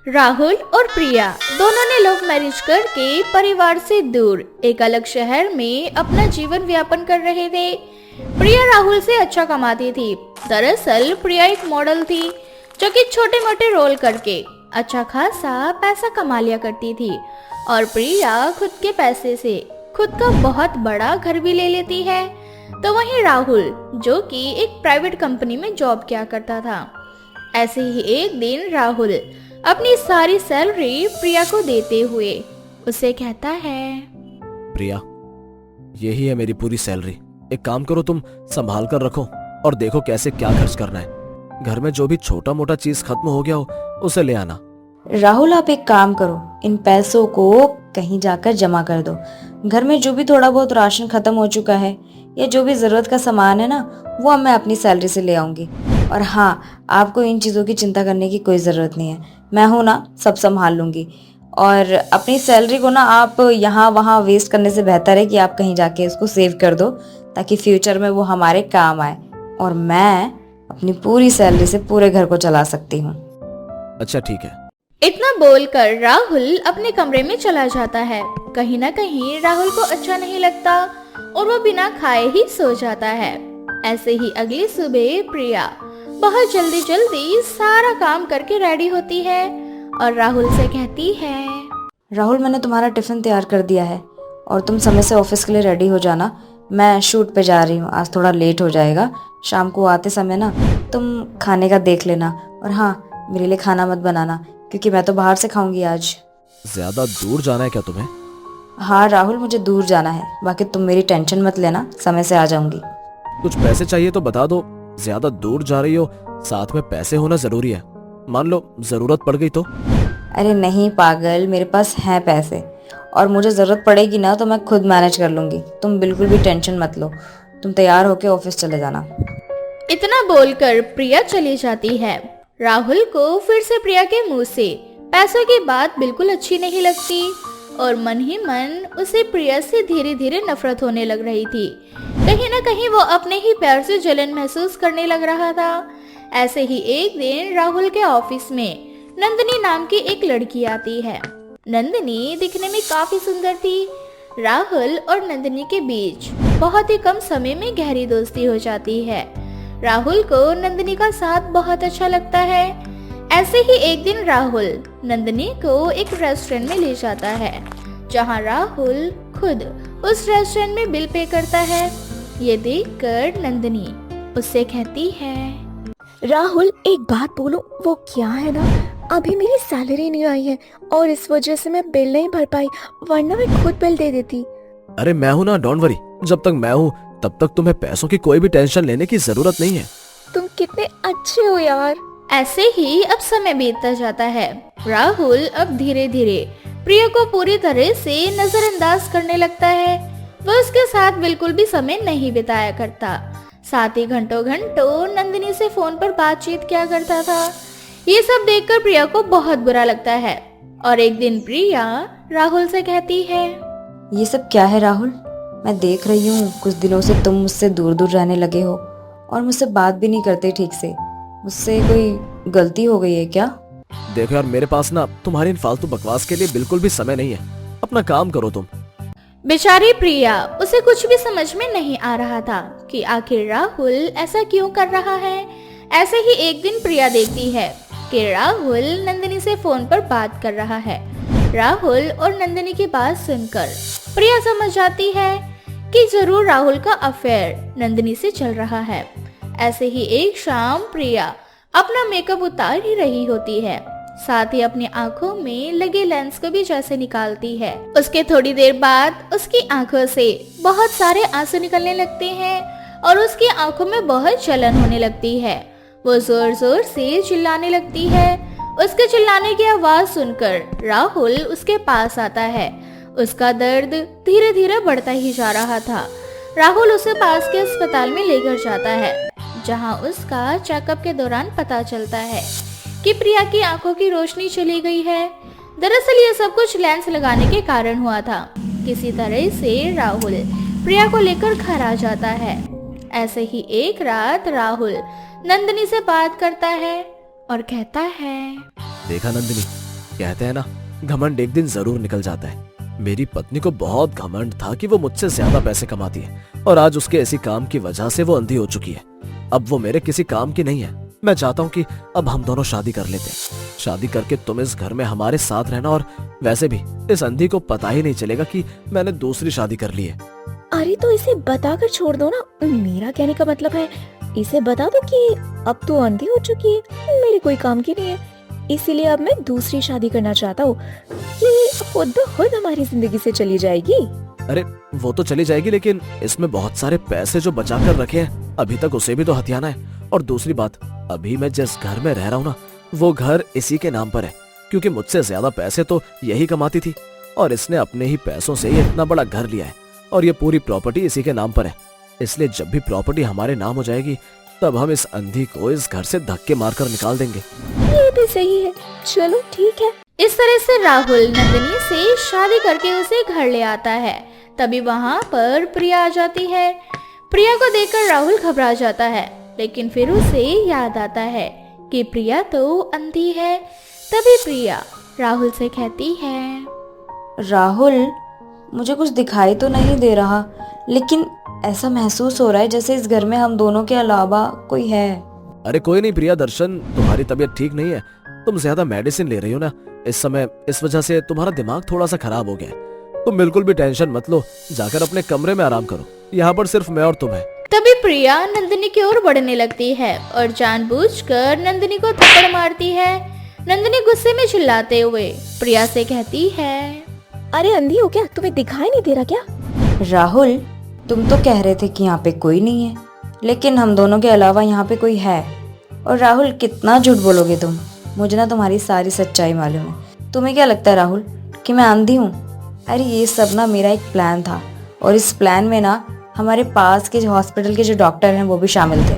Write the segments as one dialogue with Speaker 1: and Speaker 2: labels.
Speaker 1: राहुल और प्रिया दोनों ने लव मैरिज करके परिवार से दूर एक अलग शहर में अपना जीवन यापन कर रहे थे। प्रिया राहुल से अच्छा कमाती थी। दरअसल प्रिया एक मॉडल थी जो कि छोटे मोटे रोल करके अच्छा खासा पैसा कमा लिया करती थी और प्रिया खुद के पैसे से खुद का बहुत बड़ा घर भी ले लेती है। तो वहीं राहुल जो कि एक प्राइवेट कंपनी में जॉब किया करता था। ऐसे ही एक दिन राहुल अपनी सारी सैलरी प्रिया को देते हुए उसे कहता है,
Speaker 2: प्रिया, यही है मेरी पूरी सैलरी। एक काम करो, तुम संभाल कर रखो और देखो कैसे क्या खर्च करना है। घर में जो भी छोटा मोटा चीज खत्म हो गया हो उसे ले आना।
Speaker 3: राहुल, आप एक काम करो, इन पैसों को कहीं जाकर जमा कर दो। घर में जो भी थोड़ा बहुत राशन खत्म हो चुका है या जो भी जरूरत का सामान है ना, वो अब मैं अपनी सैलरी से ले आऊंगी। और हाँ, आपको इन चीज़ों की चिंता करने की कोई ज़रूरत नहीं है, मैं हूँ ना, सब संभाल लूंगी। और अपनी सैलरी को ना आप यहाँ वहाँ वेस्ट करने से बेहतर है कि आप कहीं जाके इसको सेव कर दो ताकि फ्यूचर में वो हमारे काम आए और मैं अपनी पूरी सैलरी से पूरे घर को चला सकती हूँ।
Speaker 2: अच्छा ठीक है।
Speaker 1: इतना बोलकर राहुल अपने कमरे में चला जाता है। कहीं ना कहीं राहुल को अच्छा नहीं लगता और वो बिना खाए ही सो जाता है। ऐसे ही अगली सुबह प्रिया बहुत जल्दी जल्दी सारा काम करके रेडी होती है और राहुल से कहती है,
Speaker 3: राहुल, मैंने तुम्हारा टिफिन तैयार कर दिया है और तुम समय से ऑफिस के लिए रेडी हो जाना। मैं शूट पे जा रही हूँ, आज थोड़ा लेट हो जाएगा। शाम को आते समय ना तुम खाने का देख लेना और हाँ, मेरे लिए खाना मत बनाना क्योंकि मैं तो बाहर से खाऊंगी आज।
Speaker 2: ज्यादा दूर जाना है क्या तुम्हें?
Speaker 3: हाँ राहुल, मुझे दूर जाना है, बाकी तुम मेरी टेंशन मत लेना, समय से आ जाऊंगी।
Speaker 2: कुछ पैसे चाहिए तो बता दो। ज्यादा दूर जा रही हो, साथ में पैसे होना जरूरी है। मान लो जरूरत पड़ गई तो?
Speaker 3: अरे नहीं पागल, मेरे पास हैं पैसे और मुझे जरूरत पड़ेगी ना तो मैं खुद मैनेज कर लूंगी। तुम बिल्कुल भी टेंशन मत लो, तुम तैयार होके ऑफिस चले जाना।
Speaker 1: इतना बोलकर प्रिया चली जाती है। राहुल को फिर से प्रिया के मुंह से पैसों की बात बिल्कुल अच्छी नहीं लगती और मन ही मन उसे प्रिया से धीरे धीरे नफरत होने लग रही थी। कहीं ना कहीं वो अपने ही प्यार से जलन महसूस करने लग रहा था। ऐसे ही एक दिन राहुल के ऑफिस में नंदिनी नाम की एक लड़की आती है। नंदिनी दिखने में काफी सुंदर थी। राहुल और नंदिनी के बीच बहुत ही कम समय में गहरी दोस्ती हो जाती है। राहुल को नंदिनी का साथ बहुत अच्छा लगता है। ऐसे ही एक दिन राहुल नंदिनी को एक रेस्टोरेंट में ले जाता है जहां राहुल खुद उस रेस्टोरेंट में बिल पे करता है। ये देखकर नंदिनी उससे कहती है,
Speaker 4: राहुल, एक बात बोलूं, वो क्या है ना, अभी मेरी सैलरी नहीं आई है और इस वजह से मैं बिल नहीं भर पाई, वरना मैं खुद बिल दे देती।
Speaker 2: अरे मैं हूँ ना, डोंट वरी। जब तक मैं हूँ तब तक तुम्हें पैसों की कोई भी टेंशन लेने की जरूरत नहीं है।
Speaker 4: तुम कितने अच्छे हो यार।
Speaker 1: ऐसे ही अब समय बीतता जाता है। राहुल अब धीरे धीरे प्रिया को पूरी तरह से नजरअंदाज करने लगता है। वह उसके साथ बिल्कुल भी समय नहीं बिताया करता, साथ ही घंटों घंटों नंदिनी से फोन पर बातचीत किया करता था। ये सब देखकर प्रिया को बहुत बुरा लगता है और एक दिन प्रिया राहुल से कहती है,
Speaker 3: ये सब क्या है राहुल? मैं देख रही हूँ कुछ दिनों से तुम मुझसे दूर दूर रहने लगे हो और मुझसे बात भी नहीं करते ठीक से। मुझसे कोई गलती हो गई है क्या?
Speaker 2: देखो यार, मेरे पास ना तुम्हारी इन फालतू बकवास के लिए बिल्कुल भी समय नहीं है। अपना काम करो तुम।
Speaker 1: बेचारी प्रिया, उसे कुछ भी समझ में नहीं आ रहा था कि आखिर राहुल ऐसा क्यों कर रहा है। ऐसे ही एक दिन प्रिया देखती है कि राहुल नंदिनी से फोन पर बात कर रहा है। राहुल और नंदिनी की बात सुनकर प्रिया समझ जाती है कि जरूर राहुल का अफेयर नंदिनी से चल रहा है। ऐसे ही एक शाम प्रिया अपना मेकअप उतार ही रही होती है, साथ ही अपनी आंखों में लगे लेंस को भी जैसे निकालती है। उसके थोड़ी देर बाद उसकी आंखों से बहुत सारे आंसू निकलने लगते हैं और उसकी आंखों में बहुत जलन होने लगती है। वो जोर जोर से चिल्लाने लगती है। उसके चिल्लाने की आवाज सुनकर राहुल उसके पास आता है। उसका दर्द धीरे धीरे बढ़ता ही जा रहा था। राहुल उसे पास के अस्पताल में लेकर जाता है जहां उसका चेकअप के दौरान पता चलता है कि प्रिया की आंखों की रोशनी चली गई है। दरअसल ये सब कुछ लेंस लगाने के कारण हुआ था। किसी तरह से राहुल प्रिया को लेकर घर आ जाता है। ऐसे ही एक रात राहुल नंदिनी से बात करता है और कहता है,
Speaker 2: देखा नंदिनी, कहते हैं ना, घमंड एक दिन जरूर निकल जाता है। मेरी पत्नी को बहुत घमंड था कि वो मुझसे ज्यादा पैसे कमाती है और आज उसके ऐसी काम की वजह से वो अंधी हो चुकी है। अब वो मेरे किसी काम की नहीं है। मैं चाहता हूँ कि अब हम दोनों शादी कर लेते हैं। शादी करके तुम इस घर में हमारे साथ रहना, और वैसे भी इस अंधी को पता ही नहीं चलेगा कि मैंने दूसरी शादी कर ली है।
Speaker 4: अरे तो इसे बताकर छोड़ दो ना। मेरा कहने का मतलब है, इसे बता दो कि अब तो अंधी हो चुकी है, मेरे कोई काम की नहीं है, इसीलिए अब मैं दूसरी शादी करना चाहता हूँ। ये खुद ब खुद हमारी जिंदगी से चली जाएगी।
Speaker 2: अरे वो तो चली जाएगी, लेकिन इसमें बहुत सारे पैसे जो बचा कर रखे हैं, अभी तक उसे भी तो हथियाना है। और दूसरी बात, अभी मैं जिस घर में रह रहा हूँ ना, वो घर इसी के नाम पर है, क्योंकि मुझसे ज्यादा पैसे तो यही कमाती थी और इसने अपने ही पैसों से ही इतना बड़ा घर लिया है और ये पूरी प्रॉपर्टी इसी के नाम पर है। इसलिए जब भी प्रॉपर्टी हमारे नाम हो जाएगी, तब हम इस अंधी को इस घर से धक्के मारकर निकाल देंगे।
Speaker 4: ये भी सही है, चलो ठीक है।
Speaker 1: इस तरह से राहुल नंदिनी से शादी करके उसे घर ले आता है। तभी वहाँ पर प्रिया आ जाती है। प्रिया को देखकर राहुल घबरा जाता है, लेकिन फिर उसे याद आता है कि प्रिया तो अंधी है। तभी प्रिया राहुल से कहती है,
Speaker 3: राहुल, मुझे कुछ दिखाई तो नहीं दे रहा, लेकिन ऐसा महसूस हो रहा है जैसे इस घर में हम दोनों के अलावा कोई है।
Speaker 2: अरे कोई नहीं प्रिया दर्शन, तुम्हारी तबीयत ठीक नहीं है। तुम ज्यादा मेडिसिन ले रही हो ना इस समय, इस वजह से तुम्हारा दिमाग थोड़ा सा खराब हो गया है। तुम बिल्कुल भी टेंशन मत लो, जाकर अपने कमरे में आराम करो। यहाँ पर सिर्फ मैं और तुम है।
Speaker 1: तभी प्रिया नंदिनी की ओर बढ़ने लगती है और जानबूझकर नंदिनी को थप्पड़ मारती है। नंदिनी गुस्से में चिल्लाते हुए प्रिया से कहती है,
Speaker 4: अरे अंधी हो क्या, तुम्हें दिखाई नहीं दे रहा क्या?
Speaker 3: राहुल, तुम तो कह रहे थे कि यहाँ पे कोई नहीं है, लेकिन हम दोनों के अलावा यहाँ पे कोई है। और राहुल, कितना झूठ बोलोगे तुम? मुझे ना तुम्हारी सारी सच्चाई मालूम है। तुम्हें क्या लगता है राहुल कि मैं अंधी हूँ? अरे ये सब ना मेरा एक प्लान था, और इस प्लान में ना हमारे पास के हॉस्पिटल के जो डॉक्टर हैं वो भी शामिल थे।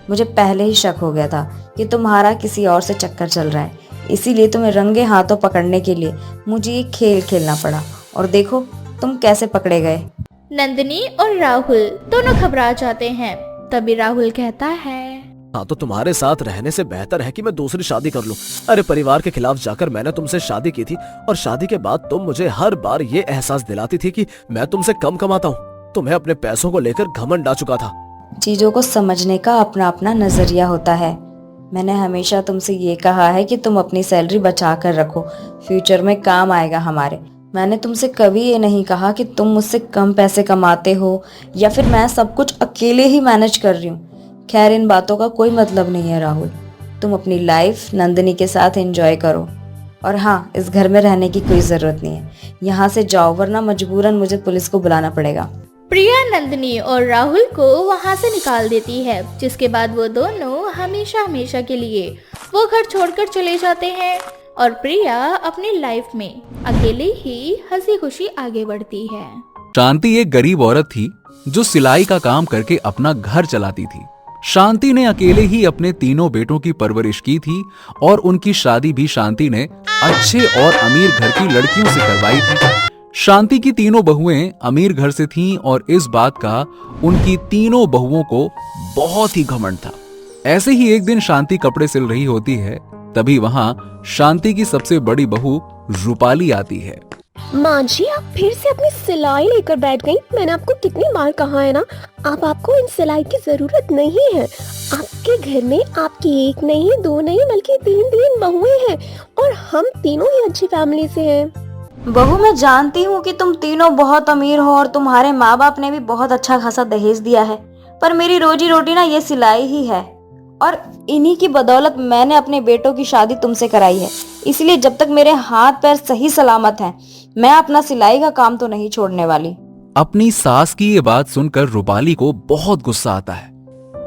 Speaker 3: मुझे पहले ही शक हो गया था कि तुम्हारा किसी और से चक्कर चल रहा है, इसीलिए तुम्हें रंगे हाथों पकड़ने के लिए मुझे ये खेल खेलना पड़ा, और देखो तुम कैसे पकड़े गए।
Speaker 1: नंदिनी और राहुल दोनों घबरा जाते हैं। तभी राहुल कहता है,
Speaker 2: हाँ तो तुम्हारे साथ रहने से बेहतर है कि मैं दूसरी शादी कर लूं। अरे परिवार के खिलाफ जाकर मैंने तुमसे शादी की थी, और शादी के बाद तुम मुझे हर बार ये एहसास दिलाती थी कि मैं तुमसे कम कमाता हूँ। तुम्हें अपने पैसों को लेकर घमंड आ चुका था।
Speaker 3: चीजों को समझने का अपना अपना नजरिया होता है। मैंने हमेशा तुमसे ये कहा है कि तुम अपनी सैलरी बचा कर रखो, फ्यूचर में काम आएगा हमारे। मैंने तुमसे कभी ये नहीं कहा कि तुम मुझसे कम पैसे कमाते हो या फिर मैं सब कुछ अकेले ही मैनेज कर रही हूँ। खैर, इन बातों का कोई मतलब नहीं है राहुल। तुम अपनी लाइफ नंदिनी के साथ एंजॉय करो, और हाँ, इस घर में रहने की कोई जरूरत नहीं है। यहाँ से जाओ, वरना मजबूरन मुझे पुलिस को बुलाना पड़ेगा।
Speaker 1: प्रिया नंदिनी और राहुल को वहाँ से निकाल देती है, जिसके बाद वो दोनों हमेशा हमेशा के लिए वो घर छोड़कर चले जाते हैं और प्रिया अपनी लाइफ में अकेले ही हंसी खुशी आगे बढ़ती है।
Speaker 5: शांति एक गरीब औरत थी जो सिलाई का काम करके अपना घर चलाती थी। शांति ने अकेले ही अपने तीनों बेटों की परवरिश की थी, और उनकी शादी भी शांति ने अच्छे और अमीर घर की लड़कियों से करवाई थी। शांति की तीनों बहुएं अमीर घर से थीं, और इस बात का उनकी तीनों बहुओं को बहुत ही घमंड था। ऐसे ही एक दिन शांति कपड़े सिल रही होती है, तभी वहां शांति की सबसे बड़ी बहू रूपाली आती है।
Speaker 4: माँ जी, आप फिर से अपनी सिलाई लेकर बैठ गई। मैंने आपको कितनी बार कहा है ना, अब आपको इन सिलाई की जरूरत नहीं है। आपके घर में आपकी एक नहीं, दो नहीं, बल्कि तीन बहुएं हैं, और हम तीनों ही अच्छी फैमिली से हैं।
Speaker 3: बहू, मैं जानती हूँ कि तुम तीनों बहुत अमीर हो और तुम्हारे माँ बाप ने भी बहुत अच्छा खासा दहेज दिया है, पर मेरी रोजी रोटी ना ये सिलाई ही है, और इन्हीं की बदौलत मैंने अपने बेटों की शादी तुमसे कराई है। इसलिए जब तक मेरे हाथ पैर सही सलामत हैं, मैं अपना सिलाई का काम तो नहीं छोड़ने वाली।
Speaker 5: अपनी सास की ये बात सुनकर रूपाली को बहुत गुस्सा आता है,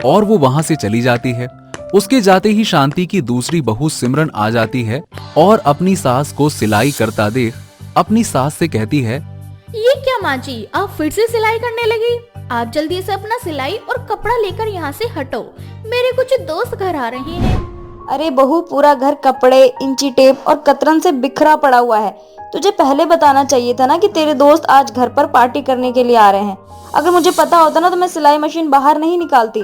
Speaker 5: और वो वहां से चली जाती है। उसके जाते ही शांति की दूसरी बहू सिमरन आ जाती है, और अपनी सास को सिलाई करता देख अपनी सास से कहती है,
Speaker 1: ये क्या माँ जी, आप फिर से सिलाई करने लगी? आप जल्दी से अपना सिलाई और कपड़ा लेकर यहाँ से हटो, मेरे कुछ दोस्त घर आ रहे हैं।
Speaker 3: अरे बहू, पूरा घर कपड़े, इंची टेप और कतरन से बिखरा पड़ा हुआ है। तुझे पहले बताना चाहिए था ना कि तेरे दोस्त आज घर पर पार्टी करने के लिए आ रहे हैं। अगर मुझे पता होता ना तो मैं सिलाई मशीन बाहर नहीं निकालती।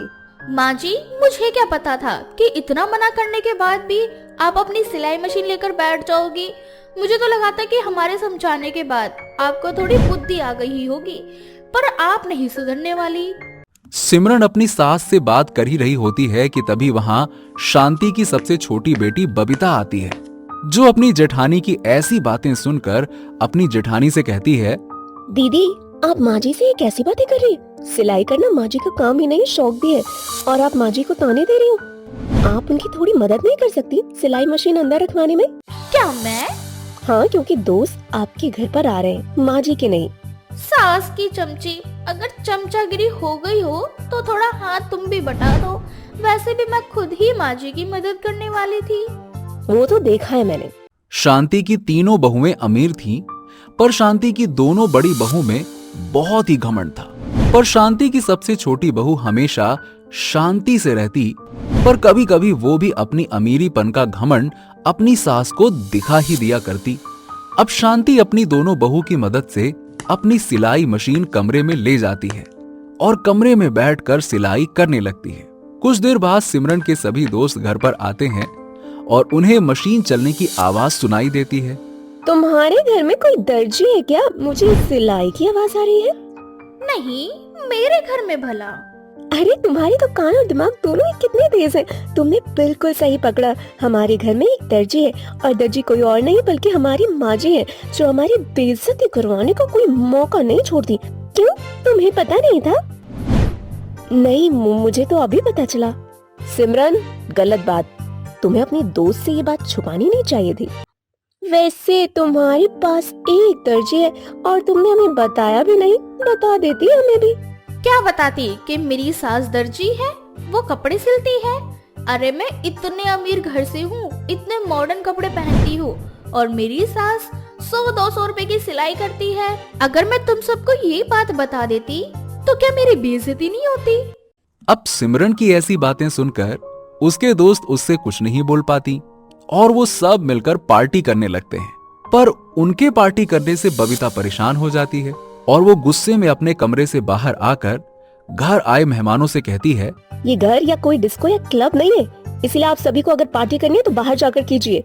Speaker 1: माँ जी, मुझे क्या पता था कि इतना मना करने के बाद भी आप अपनी सिलाई मशीन लेकर बैठ जाओगी। मुझे तो लगा था कि हमारे समझाने के बाद आपको थोड़ी बुद्धि आ गई होगी, पर आप नहीं सुधरने वाली।
Speaker 5: सिमरन अपनी सास से बात कर ही रही होती है कि तभी वहां शांति की सबसे छोटी बेटी बबीता आती है, जो अपनी जेठानी की ऐसी बातें सुनकर अपनी जेठानी से कहती है,
Speaker 4: दीदी आप माँ जी से ये कैसी बातें कर रही हैं? सिलाई करना माँ जी का काम ही नहीं, शौक भी है, और आप माँ जी को ताने दे रही हो। आप उनकी थोड़ी मदद नहीं कर सकती सिलाई मशीन अंदर रखवाने में?
Speaker 1: क्या मैं?
Speaker 4: हाँ, क्योंकि दोस्त आपके घर पर आ रहे हैं, माँ जी के नहीं।
Speaker 1: सास की चमची, अगर चमचागिरी हो गई हो तो थोड़ा हाथ तुम भी बटा दो। वैसे भी मैं खुद ही माँ जी की मदद करने वाली थी।
Speaker 4: वो तो देखा है मैंने।
Speaker 5: शांति की तीनों बहुएं अमीर थीं, पर शांति की दोनों बड़ी बहू में बहुत ही घमंड था। पर शांति की सबसे छोटी बहू हमेशा शांति से रहती, पर कभी कभी वो भी अपनी अमीरीपन का घमंड अपनी सास को दिखा ही दिया करती। अब शांति अपनी दोनों बहू की मदद से अपनी सिलाई मशीन कमरे में ले जाती है और कमरे में बैठकर सिलाई करने लगती है। कुछ देर बाद सिमरन के सभी दोस्त घर पर आते हैं और उन्हें मशीन चलने की आवाज सुनाई देती है।
Speaker 4: तुम्हारे घर में कोई दर्जी है क्या? मुझे सिलाई की आवाज आ रही है।
Speaker 1: नहीं, मेरे घर में भला।
Speaker 4: अरे तुम्हारी तो कान और दिमाग दोनों ही कितने तेज हैं। तुमने बिल्कुल सही पकड़ा। हमारे घर में एक दर्जी है, और दर्जी कोई और नहीं बल्कि हमारी माँ जी है, जो हमारी बेइज्जती करवाने का कोई मौका नहीं छोड़ती। क्यों, तुम्हें पता नहीं था? नहीं, मुझे तो अभी पता चला। सिमरन, गलत बात। तुम्हें अपनी दोस्त से ये बात छुपानी नहीं चाहिए थी। वैसे तुम्हारे पास एक दर्जी है और तुमने हमें बताया भी नहीं। बता देती हमें भी।
Speaker 1: क्या बताती कि मेरी सास दर्जी है, वो कपड़े सिलती है। अरे मैं इतने अमीर घर से हूँ, इतने मॉडर्न कपड़े पहनती हूँ, और मेरी सास 100-200 रुपए की सिलाई करती है। अगर मैं तुम सबको ये बात बता देती तो क्या मेरी बेइज्जती नहीं होती?
Speaker 5: अब सिमरन की ऐसी बातें सुनकर उसके दोस्त उससे कुछ नहीं बोल पाती और वो सब मिलकर पार्टी करने लगते हैं। पर उनके पार्टी करने से बबीता परेशान हो जाती है और वो गुस्से में अपने कमरे से बाहर आकर घर आए मेहमानों से कहती है,
Speaker 4: ये घर या कोई डिस्को या क्लब नहीं है, इसलिए आप सभी को अगर पार्टी करनी है तो बाहर जाकर कीजिए।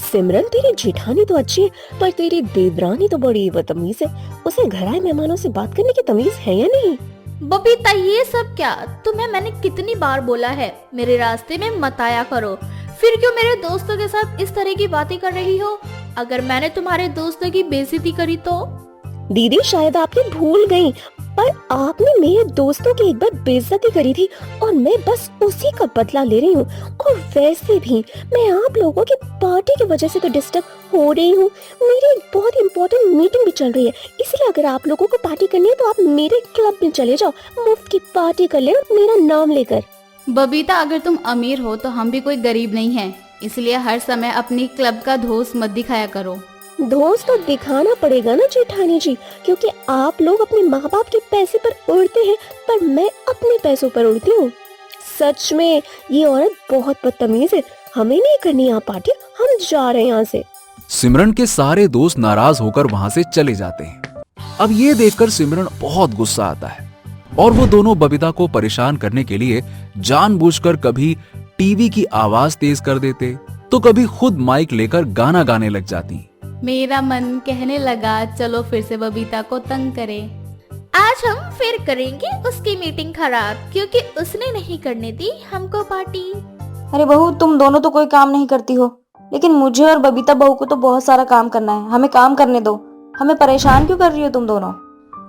Speaker 4: सिमरन, तेरी जेठानी तो अच्छी है, पर तेरी देवरानी तो बड़ी बदतमीज है। उसे घर आए मेहमानों से बात करने की तमीज है या नहीं?
Speaker 1: बबीता, ये सब क्या? तुम्हें मैंने कितनी बार बोला है मेरे रास्ते में मत आया करो। फिर क्यों मेरे दोस्तों के साथ इस तरह की बातें कर रही हो? अगर मैंने तुम्हारे दोस्तों की बेइज्जती करी तो?
Speaker 4: दीदी, शायद आप ये भूल गयी, पर आपने मेरे दोस्तों की एक बार बेइज्जती करी थी और मैं बस उसी का बदला ले रही हूँ। और वैसे भी मैं आप लोगों की पार्टी की वजह से तो डिस्टर्ब हो रही हूँ। मेरी एक बहुत इम्पोर्टेंट मीटिंग भी चल रही है, इसलिए अगर आप लोगों को पार्टी करनी है तो आप मेरे क्लब में चले जाओ, मुफ्त की पार्टी कर लेना मेरा नाम लेकर।
Speaker 6: बबीता, अगर तुम अमीर हो तो हम भी कोई गरीब नहीं हैं, इसलिए हर समय अपनी क्लब का धोस मत दिखाया करो।
Speaker 4: दोस्त तो दिखाना पड़ेगा ना जेठानी जी, क्योंकि आप लोग अपने माँ बाप के पैसे पर उड़ते हैं, पर मैं अपने पैसों पर उड़ती हूँ। सच में ये औरत बहुत बदतमीज है। हमें नहीं करनी यहाँ पार्टी, हम जा रहे हैं यहाँ से।
Speaker 5: सिमरन के सारे दोस्त नाराज होकर वहां से चले जाते हैं। अब ये देखकर सिमरन बहुत गुस्सा आता है और वो दोनों बबीता को परेशान करने के लिए जानबूझकर कभी टीवी की आवाज तेज कर देते तो कभी खुद माइक लेकर गाना गाने लग जाती।
Speaker 6: मेरा मन कहने लगा चलो फिर से बबीता को तंग करें।
Speaker 1: आज हम फिर करेंगे उसकी मीटिंग खराब, क्योंकि उसने नहीं करने दी हमको पार्टी।
Speaker 3: अरे बहू, तुम दोनों तो कोई काम नहीं करती हो, लेकिन मुझे और बबीता बहू को तो बहुत सारा काम करना है। हमें काम करने दो। हमें परेशान क्यों कर रही हो तुम दोनों?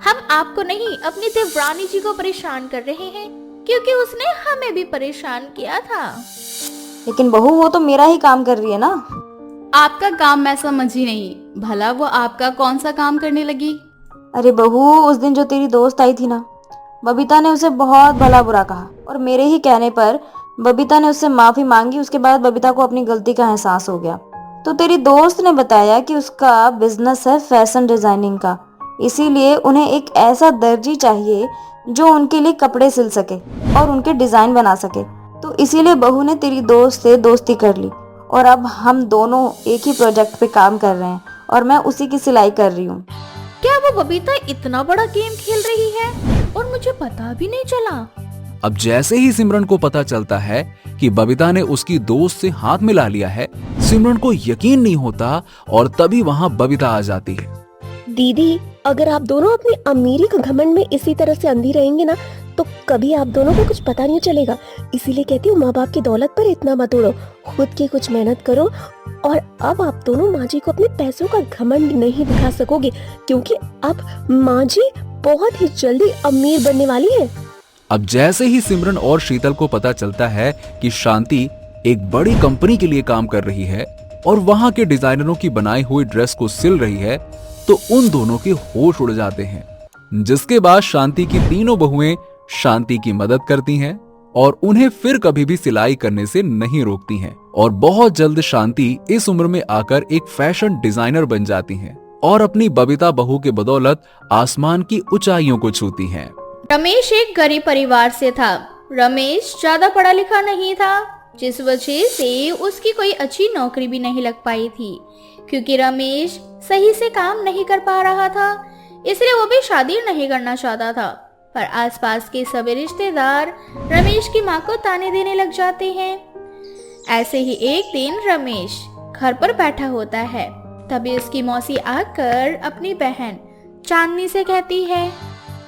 Speaker 1: हम आपको नहीं, अपनी देवरानी जी को परेशान कर रहे हैं, क्योंकि उसने हमें भी परेशान किया था।
Speaker 3: लेकिन बहू, वो तो मेरा ही काम कर रही है ना।
Speaker 6: आपका काम मैं समझी नहीं, भला वो आपका कौन सा काम करने लगी?
Speaker 3: अरे बहू, उस दिन जो तेरी दोस्त आई थी ना, बबीता ने उसे बहुत भला बुरा कहा और मेरे ही कहने पर बबीता ने उससे माफी मांगी। उसके बाद बबीता को अपनी गलती का एहसास हो गया। तो तेरी दोस्त ने बताया कि उसका बिजनेस है फैशन डिजाइनिंग का, इसीलिए उन्हें एक ऐसा दर्जी चाहिए जो उनके लिए कपड़े सिल सके और उनके डिजाइन बना सके। तो इसीलिए बहू ने तेरी दोस्त से दोस्ती कर ली और अब हम दोनों एक ही प्रोजेक्ट पे काम कर रहे हैं और मैं उसी की सिलाई कर रही हूँ।
Speaker 1: क्या वो बबीता इतना बड़ा गेम खेल रही है और मुझे पता भी नहीं चला?
Speaker 5: अब जैसे ही सिमरन को पता चलता है कि बबीता ने उसकी दोस्त से हाथ मिला लिया है, सिमरन को यकीन नहीं होता और तभी वहाँ बबीता आ जाती है।
Speaker 4: दीदी, अगर आप दोनों अपनी अमीरी के घमंड में इसी तरह से अंधी रहेंगे ना, तो कभी आप दोनों को कुछ पता नहीं चलेगा। इसीलिए कहती हूँ, माँ बाप की दौलत पर इतना मत उड़ो, खुद की कुछ मेहनत करो। और अब आप दोनों माँ जी को अपने पैसों का घमंड नहीं दिखा सकोगे, क्योंकि अब माँ जी बहुत ही जल्दी अमीर बनने वाली है।
Speaker 5: अब जैसे ही सिमरन और शीतल को पता चलता है कि शांति एक बड़ी कंपनी के लिए काम कर रही है और वहां के डिजाइनरों की बनाई हुई ड्रेस को सिल रही है, तो उन दोनों के होश उड़ जाते हैं। जिसके बाद शांति की तीनों बहुएं शांति की मदद करती हैं और उन्हें फिर कभी भी सिलाई करने से नहीं रोकती हैं। और बहुत जल्द शांति इस उम्र में आकर एक फैशन डिजाइनर बन जाती हैं और अपनी बबीता बहू के बदौलत आसमान की ऊंचाइयों को छूती हैं।
Speaker 1: रमेश एक गरीब परिवार से था। रमेश ज्यादा पढ़ा लिखा नहीं था, जिस वजह से उसकी कोई अच्छी नौकरी भी नहीं लग पाई थी। क्योंकि रमेश सही से काम नहीं कर पा रहा था, इसलिए वो भी शादी नहीं करना चाहता था। पर आसपास के सभी रिश्तेदार रमेश की माँ को ताने देने लग जाते हैं। ऐसे ही एक दिन रमेश घर पर बैठा होता है, तभी उसकी मौसी आकर अपनी बहन चांदनी से कहती है,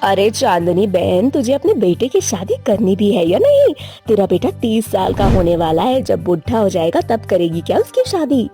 Speaker 4: अरे चांदनी बहन, तुझे अपने बेटे की शादी करनी भी है या नहीं? तेरा बेटा 30 साल का होने वाला है, जब बुढ़ा हो जाएगा तब करेगी क्या उसकी शादी?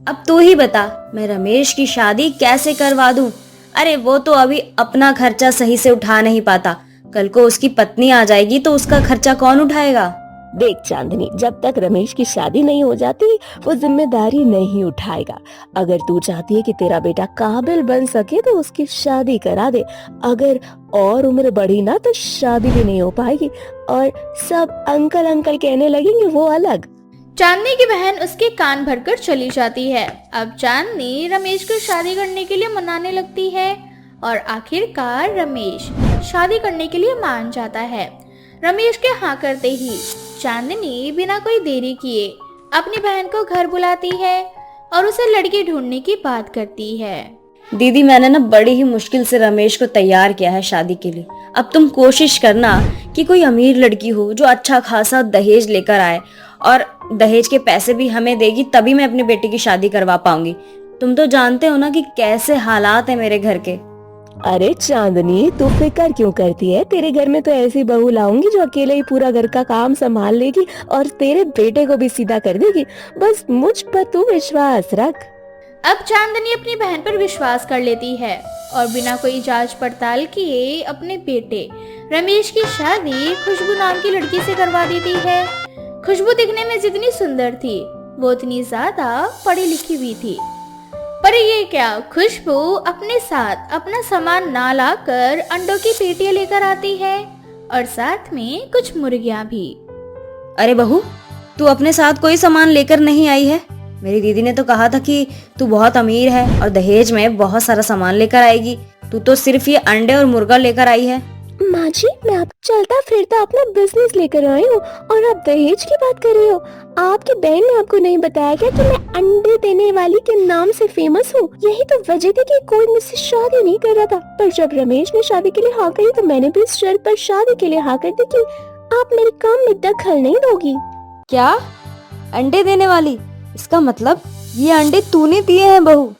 Speaker 3: अब तू ही बता, मैं रमेश की शादी कैसे करवा दूं? अरे वो तो अभी अपना खर्चा सही से उठा नहीं पाता, कल को उसकी पत्नी आ जाएगी तो उसका खर्चा कौन उठाएगा?
Speaker 4: देख चांदनी, जब तक रमेश की शादी नहीं हो जाती वो जिम्मेदारी नहीं उठाएगा। अगर तू चाहती है कि तेरा बेटा काबिल बन सके तो उसकी शादी करा दे। अगर और उम्र बढ़ी ना तो शादी भी नहीं हो पाएगी और सब अंकल अंकल कहने लगेंगे, वो अलग।
Speaker 1: चांदनी की बहन उसके कान भरकर चली जाती है। अब चांदनी रमेश को शादी करने के लिए मनाने लगती है और आखिरकार रमेश शादी करने के लिए मान जाता है। रमेश के हाँ करते ही चांदनी बिना कोई देरी किए अपनी बहन को घर बुलाती है और उसे लड़की ढूंढने की बात करती है।
Speaker 3: दीदी, मैंने ना बड़ी ही मुश्किल से रमेश को तैयार किया है शादी के लिए। अब तुम कोशिश करना कि कोई अमीर लड़की हो जो अच्छा खासा दहेज लेकर आए और दहेज के पैसे भी हमें देगी, तभी मैं अपने बेटे की शादी करवा पाऊंगी। तुम तो जानते हो ना कि कैसे हालात है मेरे घर के।
Speaker 4: अरे चांदनी, तू फिक्र क्यों करती है? तेरे घर में तो ऐसी बहू लाऊंगी जो अकेले ही पूरा घर का काम संभाल लेगी और तेरे बेटे को भी सीधा कर देगी। बस मुझ पर तू विश्वास रख।
Speaker 1: अब चांदनी अपनी बहन पर विश्वास कर लेती है और बिना कोई जांच पड़ताल किए अपने बेटे रमेश की शादी खुशबू नाम की लड़की से करवा देती है। खुशबू दिखने में जितनी सुंदर थी वो उतनी ज्यादा पढ़ी लिखी भी थी। पर ये क्या, खुशबू अपने साथ अपना सामान ना लाकर अंडों की पेटियां लेकर आती है और साथ में कुछ मुर्गियां भी।
Speaker 3: अरे बहू, तू अपने साथ कोई सामान लेकर नहीं आई है? मेरी दीदी ने तो कहा था कि तू बहुत अमीर है और दहेज में बहुत सारा सामान लेकर आएगी। तू तो सिर्फ ये अंडे और मुर्गा लेकर आई है।
Speaker 4: माँ जी, मैं आप चलता फिरता अपना बिजनेस लेकर आई हूँ और आप दहेज की बात कर रहे हो। आपकी बहन ने आपको नहीं बताया क्या कि मैं अंडे देने वाली के नाम से फेमस हूँ? यही तो वजह थी कि कोई मुझसे शादी नहीं कर रहा था। पर जब रमेश ने शादी के लिए हाँ कही तो मैंने भी इस शर्त पर शादी के लिए हाँ कर दी कि आप मेरे काम में दखल नहीं दोगी।
Speaker 3: क्या? अंडे देने वाली? इसका मतलब ये अंडे तूने दिए हैं बहू?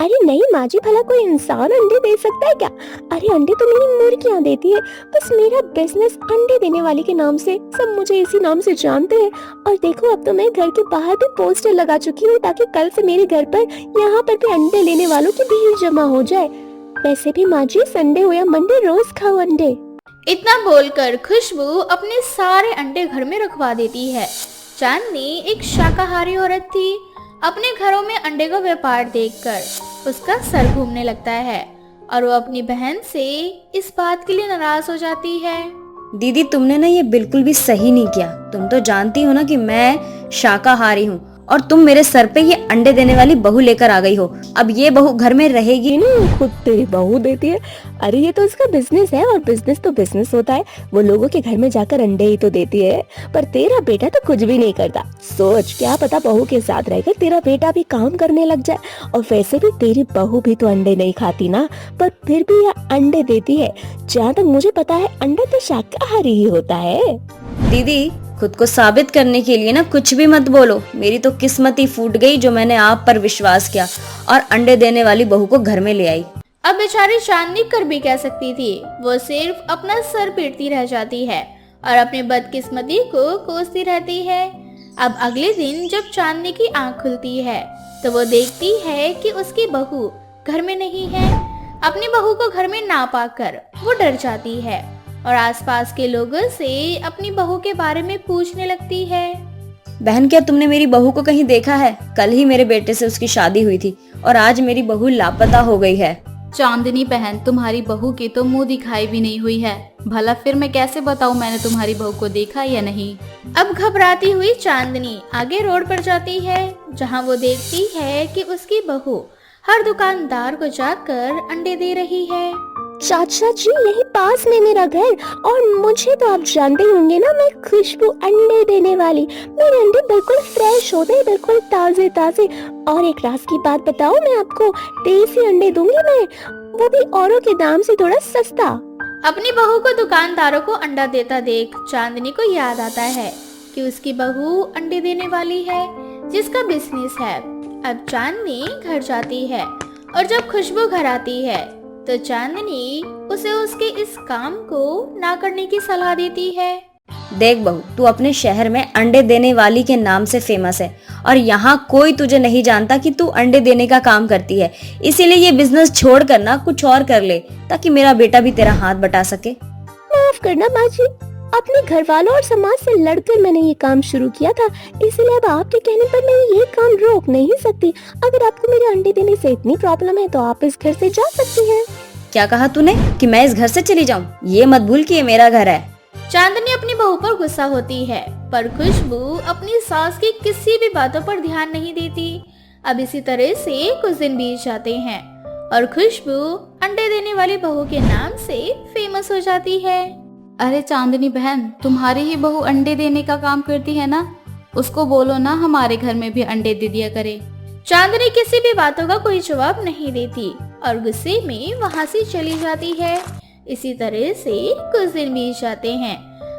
Speaker 4: अरे नहीं माँ जी, भला कोई इंसान अंडे दे सकता है क्या? अरे अंडे तो मेरी मुर्गियाँ देती है। बस मेरा बिजनेस अंडे देने वाली के नाम से, सब मुझे इसी नाम से जानते हैं। और देखो, अब तो मैं घर के बाहर भी पोस्टर लगा चुकी हूँ ताकि कल से मेरे घर पर यहाँ पर भी अंडे लेने वालों की भीड़ जमा हो जाए। वैसे भी माँ जी, संडे हो या मंडे रोज खाओ अंडे।
Speaker 1: इतना बोलकर खुशबू अपने सारे अंडे घर में रखवा देती है। चांदनी एक शाकाहारी औरत थी। अपने घरों में अंडे का व्यापार देखकर उसका सर घूमने लगता है और वो अपनी बहन से इस बात के लिए नाराज हो जाती है।
Speaker 3: दीदी, तुमने ना ये बिल्कुल भी सही नहीं किया। तुम तो जानती हो ना कि मैं शाकाहारी हूँ और तुम मेरे सर पे ये अंडे देने वाली बहू लेकर आ गई हो। अब ये बहू घर में रहेगी
Speaker 4: नहीं, खुद तेरी बहू देती है। अरे ये तो इसका बिजनेस है और बिजनेस तो बिजनेस होता है। वो लोगों के घर में जाकर अंडे ही तो देती है। पर तेरा बेटा तो कुछ भी नहीं करता। सोच, क्या पता बहू के साथ रहकर तेरा बेटा भी काम करने लग जाए। और वैसे भी तेरी बहू भी तो अंडे नहीं खाती ना, पर फिर भी यह अंडे देती है। जहाँ तक मुझे पता है अंडा तो शाकाहारी ही होता है।
Speaker 3: दीदी, खुद को साबित करने के लिए ना कुछ भी मत बोलो। मेरी तो किस्मत ही फूट गई जो मैंने आप पर विश्वास किया और अंडे देने वाली बहू को घर में ले आई।
Speaker 1: अब बेचारी चांदनी कर भी कह सकती थी, वो सिर्फ अपना सर पीटती रह जाती है और अपनी बदकिस्मती को कोसती रहती है। अब अगले दिन जब चांदनी की आंख खुलती है तो वो देखती है कि उसकी बहू घर में नहीं है। अपनी बहू को घर में ना पाकर वो डर जाती है और आसपास के लोगों से अपनी बहू के बारे में पूछने लगती है।
Speaker 3: बहन, क्या तुमने मेरी बहू को कहीं देखा है? कल ही मेरे बेटे से उसकी शादी हुई थी और आज मेरी बहू लापता हो गई है।
Speaker 6: चांदनी बहन, तुम्हारी बहू की तो मुंह दिखाई भी नहीं हुई है। भला फिर मैं कैसे बताऊं मैंने तुम्हारी बहू को देखा या नहीं।
Speaker 1: अब घबराती हुई चांदनी आगे रोड पर जाती है, जहां वो देखती है कि उसकी बहू हर दुकानदार को जाकर अंडे दे रही है।
Speaker 4: चाचा जी, यही पास में मेरा घर, और मुझे तो आप जानते ही होंगे ना, मैं खुशबू अंडे देने वाली। मेरे अंडे बिल्कुल फ्रेश होते हैं, बिल्कुल ताजे ताजे। और एक राज की बात बताऊं, मैं आपको देसी अंडे दूंगी मैं, वो भी औरों के दाम से थोड़ा सस्ता।
Speaker 1: अपनी बहू को दुकानदारों को अंडा देता देख चांदनी को याद आता है कि उसकी बहू अंडे देने वाली है जिसका बिजनेस है। अब चांदनी घर जाती है और जब खुशबू घर आती है तो चांदनी उसे उसके इस काम को ना करने की सलाह देती है।
Speaker 3: देख बहू, तू अपने शहर में अंडे देने वाली के नाम से फेमस है और यहाँ कोई तुझे नहीं जानता कि तू अंडे देने का काम करती है। इसीलिए ये बिजनेस छोड़ कर ना कुछ और कर ले ताकि मेरा बेटा भी तेरा हाथ बटा सके।
Speaker 4: माफ करना माँ जी, अपने घर वालों और समाज से लड़कर मैंने ये काम शुरू किया था, इसलिए अब आपके कहने पर मैं ये काम रोक नहीं सकती। अगर आपको मेरे अंडे देने से इतनी प्रॉब्लम है तो आप इस घर से जा सकती हैं।
Speaker 3: क्या कहा तूने कि मैं इस घर से चली जाऊँ? ये मत भूल कि ये मेरा घर है।
Speaker 1: चांदनी अपनी बहू पर गुस्सा होती है पर खुशबू अपनी सास की किसी भी बातों पर ध्यान नहीं देती। अब इसी तरह से कुछ दिन बीत जाते हैं और खुशबू अंडे देने वाली बहू के नाम से फेमस हो जाती है।
Speaker 6: अरे चांदनी बहन, तुम्हारी ही बहू अंडे देने का काम करती है ना, उसको बोलो ना हमारे घर में भी अंडे दे दिया करे।
Speaker 1: चांदनी किसी भी बातों का कोई जवाब नहीं देती और गुस्से में वहाँ से चली जाती है। इसी तरह से कुछ दिन बीत जाते हैं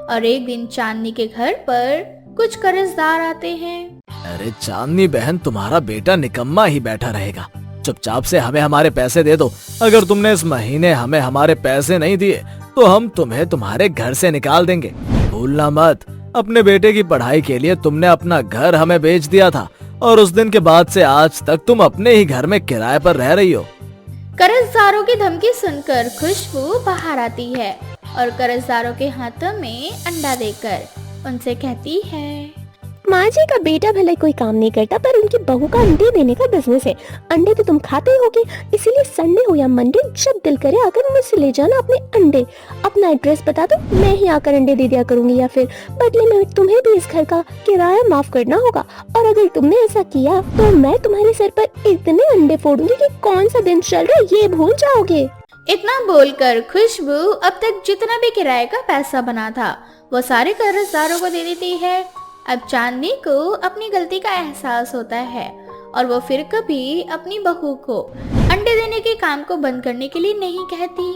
Speaker 1: और एक दिन चांदनी के घर पर कुछ कर्जदार आते हैं।
Speaker 2: अरे चांदनी बहन, तुम्हारा बेटा निकम्मा ही बैठा रहेगा। चुपचाप से हमें हमारे पैसे दे दो। अगर तुमने इस महीने हमें हमारे पैसे नहीं दिए तो हम तुम्हें तुम्हारे घर से निकाल देंगे। भूलना मत, अपने बेटे की पढ़ाई के लिए तुमने अपना घर हमें बेच दिया था और उस दिन के बाद से आज तक तुम अपने ही घर में किराए पर रह रही हो।
Speaker 1: कर्जदारों की धमकी सुनकर खुशबू बाहर आती है और कर्जदारों के हाथों में अंडा देकर उनसे कहती है,
Speaker 4: माँ जी का बेटा भले कोई काम नहीं करता पर उनकी बहू का अंडे देने का बिजनेस है। अंडे तो तुम खाते होगे, इसीलिए संडे हो या मंडे जब दिल करे आकर मुझसे ले जाना अपने अंडे। अपना एड्रेस बता दो, मैं ही आकर अंडे दे दिया करूंगी, या फिर बदले में तुम्हें भी इस घर का किराया माफ करना होगा। और अगर तुमने ऐसा किया तो मैं तुम्हारे सर पर इतने अंडे फोड़ूंगी कि कौन सा दिन चल रहा है ये भूल जाओगे।
Speaker 1: इतना बोलकर खुशबू अब तक जितना भी किराए का पैसा बना था वो सारे कर्जदारों को दे देती है। अब चांदनी को अपनी गलती का एहसास होता है और वो फिर कभी अपनी बहू को अंडे देने के काम को बंद करने के लिए नहीं कहती।